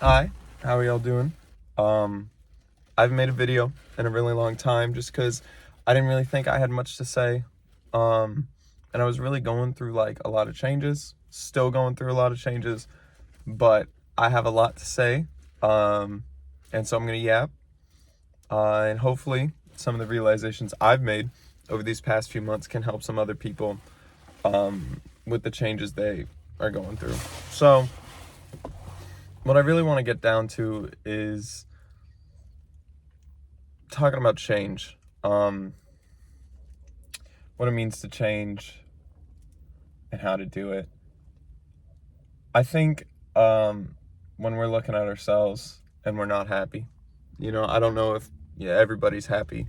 Hi, how are y'all doing? Um, I haven't made a video in a really long time just because I didn't really think I had much to say. Um, and I was really going through like a lot of changes, still going through a lot of changes, but I have a lot to say. Um, and so I'm gonna yap. And hopefully some of the realizations I've made over these past few months can help some other people with the changes they are going through. So, what I really want to get down to is talking about change, what it means to change and how to do it. I think when we're looking at ourselves and we're not happy, I don't know if everybody's happy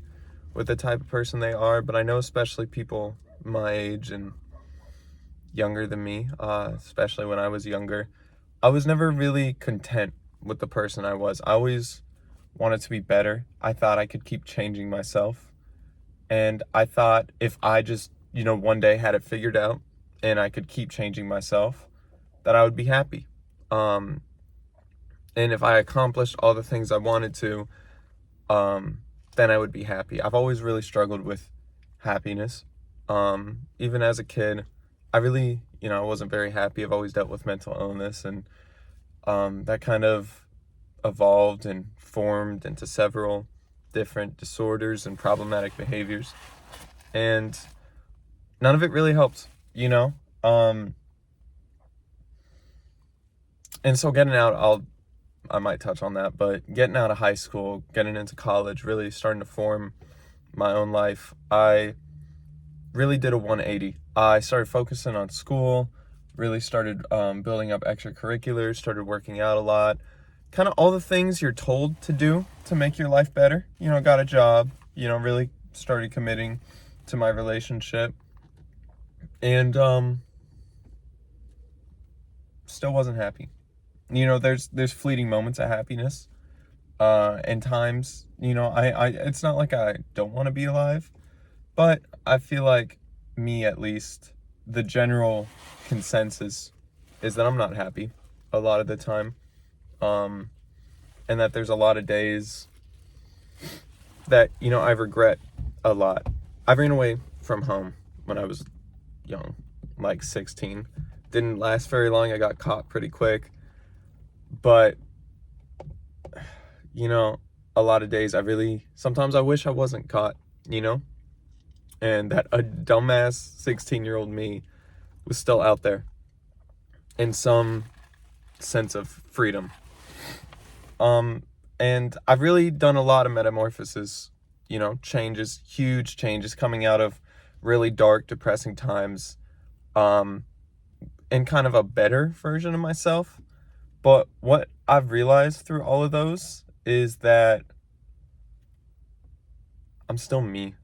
with the type of person they are, but I know especially people my age and younger than me, especially when I was younger, I was never really content with the person I was. I always wanted to be better. I thought I could keep changing myself. And I thought if I just, one day had it figured out and I could keep changing myself, that I would be happy. Um, and if I accomplished all the things I wanted to, then I would be happy. I've always really struggled with happiness. Even as a kid, I really, I wasn't very happy. I've always dealt with mental illness, and that kind of evolved and formed into several different disorders and problematic behaviors. And none of it really helps, you know? Um, and so getting out, I might touch on that, but getting out of high school, getting into college, really starting to form my own life, I really did a 180. I started focusing on school, really started building up extracurriculars, started working out a lot, kind of all the things you're told to do to make your life better. Got a job, really started committing to my relationship, and still wasn't happy. There's fleeting moments of happiness, and times, I it's not like I don't want to be alive, but I feel like, me at least, the general consensus is that I'm not happy a lot of the time, um and that there's a lot of days that I regret a lot. I ran away from home when I was young, like 16. Didn't last very long. I got caught pretty quick, but you know, a lot of days sometimes I wish I wasn't caught, you know, and that a dumbass 16-year-old me was still out there in some sense of freedom. Um, and I've really done a lot of metamorphosis, changes, huge changes coming out of really dark, depressing times, um, and kind of a better version of myself. But what I've realized through all of those is that I'm still me,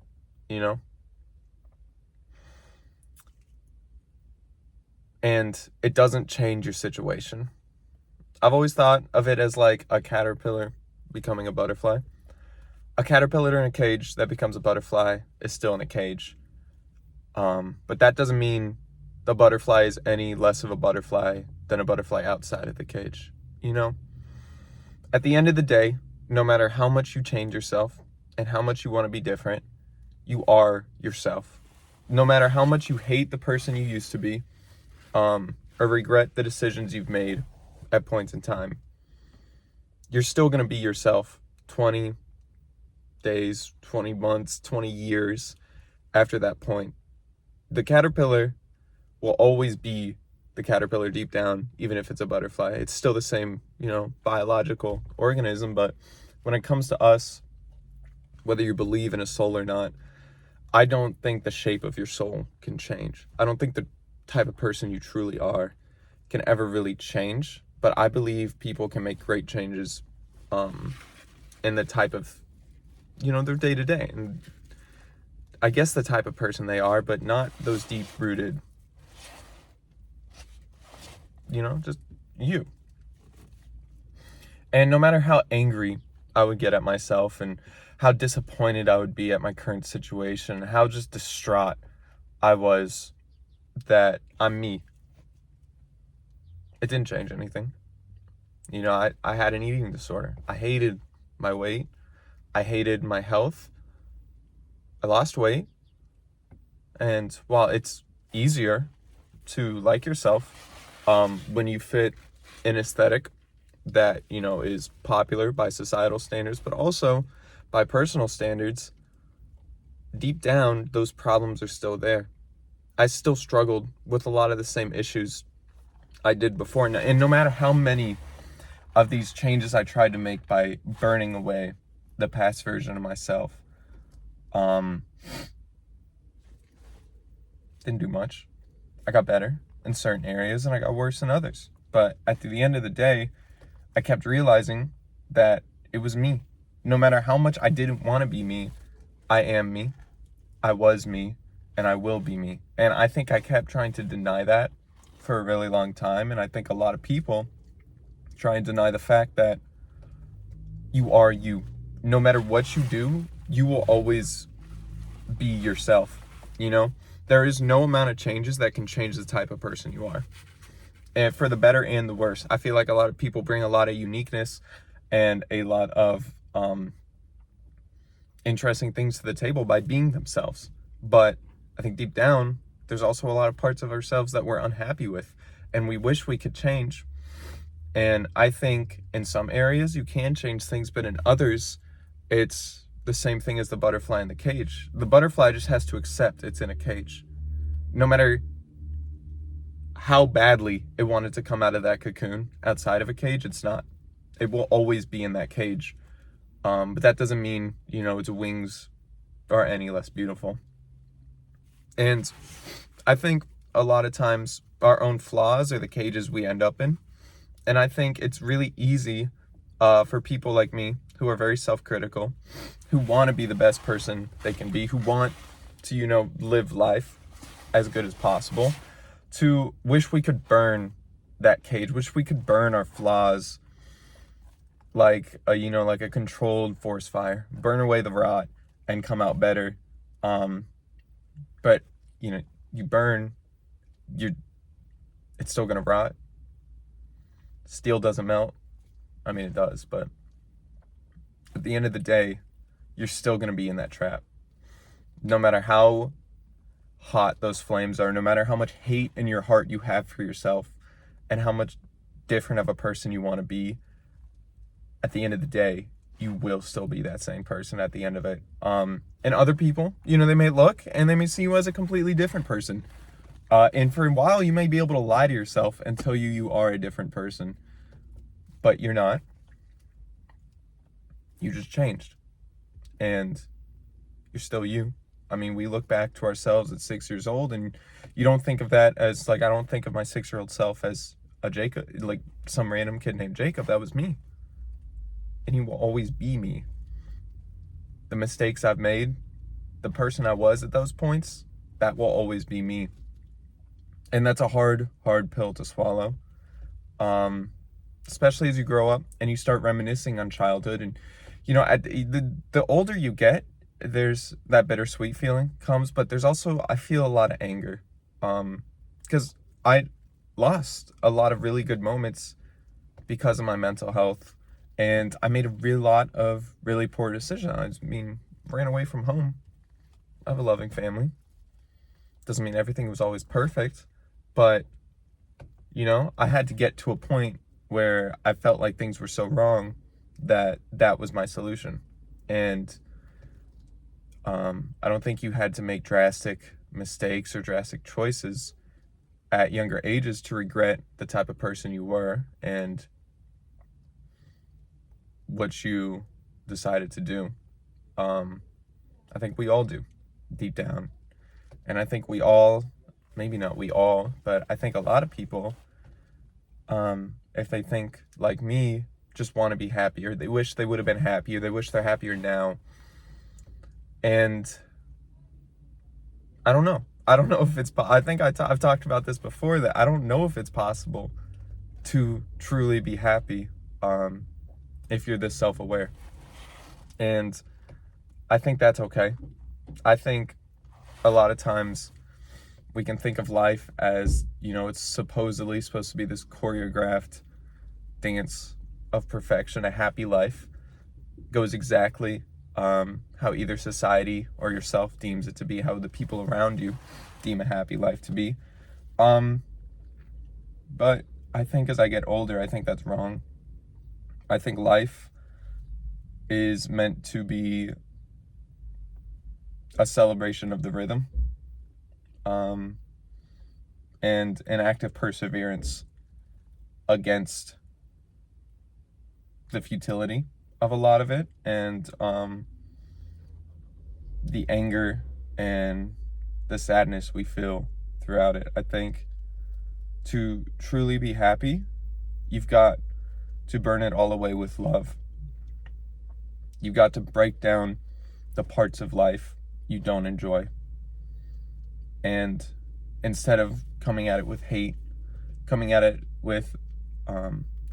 you know? And it doesn't change your situation. I've always thought of it as like a caterpillar becoming a butterfly. A caterpillar in a cage that becomes a butterfly is still in a cage. But that doesn't mean the butterfly is any less of a butterfly than a butterfly outside of the cage. You know? At the end of the day, no matter how much you change yourself and how much you want to be different, you are yourself. No matter how much you hate the person you used to be, or regret the decisions you've made at points in time, you're still going to be yourself 20 days, 20 months, 20 years after that point. The caterpillar will always be the caterpillar deep down, even if it's a butterfly. It's still the same, biological organism, but when it comes to us, whether you believe in a soul or not, I don't think the shape of your soul can change. I don't think the type of person you truly are can ever really change, but I believe people can make great changes in the type of, their day to day. And I guess the type of person they are, but not those deep rooted, just you. And no matter how angry I would get at myself and how disappointed I would be at my current situation, how just distraught I was that I'm me, it didn't change anything. You know, I had an eating disorder. I hated my weight. I hated my health. I lost weight. And while it's easier to like yourself when you fit an aesthetic that, you know, is popular by societal standards, but also by personal standards, deep down, those problems are still there. I still struggled with a lot of the same issues I did before. And no matter how many of these changes I tried to make by burning away the past version of myself, didn't do much. I got better in certain areas and I got worse in others. But at the end of the day, I kept realizing that it was me. No matter how much I didn't want to be me, I am me, I was me, and I will be me. And I think I kept trying to deny that for a really long time. And I think a lot of people try and deny the fact that you are you. No matter what you do, you will always be yourself. You know, there is no amount of changes that can change the type of person you are. And for the better and the worse. I feel like a lot of people bring a lot of uniqueness and a lot of interesting things to the table by being themselves. But I think deep down, there's also a lot of parts of ourselves that we're unhappy with and we wish we could change. And I think in some areas you can change things, but in others, it's the same thing as the butterfly in the cage. The butterfly just has to accept it's in a cage. No matter how badly it wanted to come out of that cocoon outside of a cage, it's not. It will always be in that cage. But that doesn't mean, you know, its wings are any less beautiful. And I think a lot of times our own flaws are the cages we end up in. And I think it's really easy for people like me who are very self-critical, who want to be the best person they can be, who want to, you know, live life as good as possible, to wish we could burn that cage, wish we could burn our flaws like a, you know, like a controlled forest fire, burn away the rot and come out better. But, you know, you burn, it's still gonna rot. Steel doesn't melt. I mean, it does, but at the end of the day, you're still going to be in that trap. No matter how hot those flames are, no matter how much hate in your heart you have for yourself, and how much different of a person you want to be, at the end of the day, you will still be that same person at the end of it. And other people, you know, they may look and they may see you as a completely different person. And for a while, you may be able to lie to yourself and tell you are a different person, but you're not. You just changed, and you're still you. I mean, we look back to ourselves at 6 years old, and you don't think of that as like, I don't think of my 6-year-old self as a Jacob, like some random kid named Jacob. That was me, and he will always be me. The mistakes I've made, the person I was at those points, that will always be me. And that's a hard pill to swallow. Especially as you grow up and you start reminiscing on childhood. And, you know, the older you get, there's that bittersweet feeling comes, but there's also, I feel a lot of anger. Because I lost a lot of really good moments because of my mental health. And I made a real lot of really poor decisions. I mean, ran away from home. I have a loving family. Doesn't mean everything was always perfect, but, you know, I had to get to a point where I felt like things were so wrong that that was my solution. And I don't think you had to make drastic mistakes or drastic choices at younger ages to regret the type of person you were and what you decided to do. I think we all do, deep down. And I think we all, maybe not we all, but I think a lot of people, if they think like me, just want to be happier. They wish they would have been happier. They wish they're happier now. And I don't know. I don't know if it's, I think I've talked about this before, that I don't know if it's possible to truly be happy if you're this self-aware. And I think that's okay. I think a lot of times we can think of life as, you know, it's supposedly supposed to be this choreographed dance of perfection, a happy life, goes exactly how either society or yourself deems it to be, how the people around you deem a happy life to be. But I think as I get older, I think that's wrong. I think life is meant to be a celebration of the rhythm, and an act of perseverance against the futility of a lot of it, and the anger and the sadness we feel throughout it. I think to truly be happy, you've got to burn it all away with love. You've got to break down the parts of life you don't enjoy. And instead of coming at it with hate, coming at it with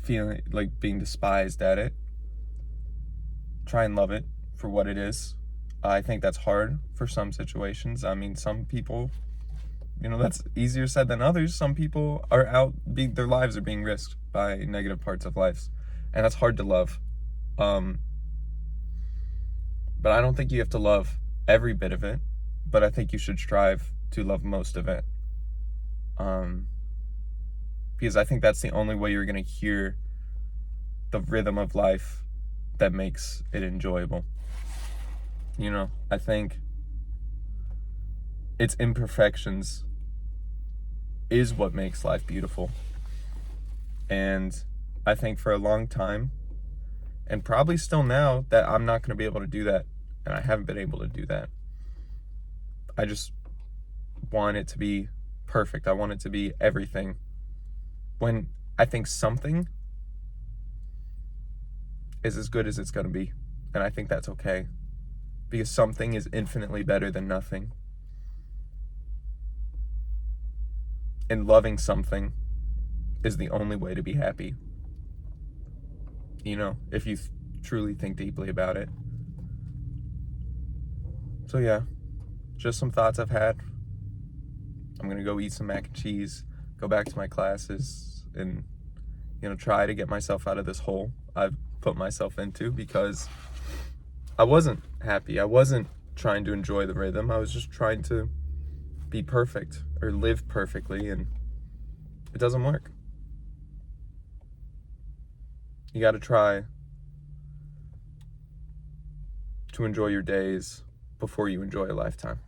feeling like being despised at it, try and love it for what it is. I think that's hard for some situations. I mean, some people, that's easier said than others. Some people are their lives are being risked by negative parts of life, and that's hard to love. But I don't think you have to love every bit of it, but I think you should strive to love most of it. Because I think that's the only way you're going to hear the rhythm of life that makes it enjoyable. I think its imperfections is what makes life beautiful. And I think for a long time, and probably still now, that I'm not going to be able to do that. And I haven't been able to do that. I just want it to be perfect. I want it to be everything. When I think something is as good as it's going to be. And I think that's okay. Because something is infinitely better than nothing. And loving something is the only way to be happy. If you truly think deeply about it. So yeah, just some thoughts I've had. I'm going to go eat some mac and cheese, go back to my classes, and, try to get myself out of this hole I've put myself into, because I wasn't happy. I wasn't trying to enjoy the rhythm. I was just trying to be perfect or live perfectly, and it doesn't work. You got to try to enjoy your days before you enjoy a lifetime.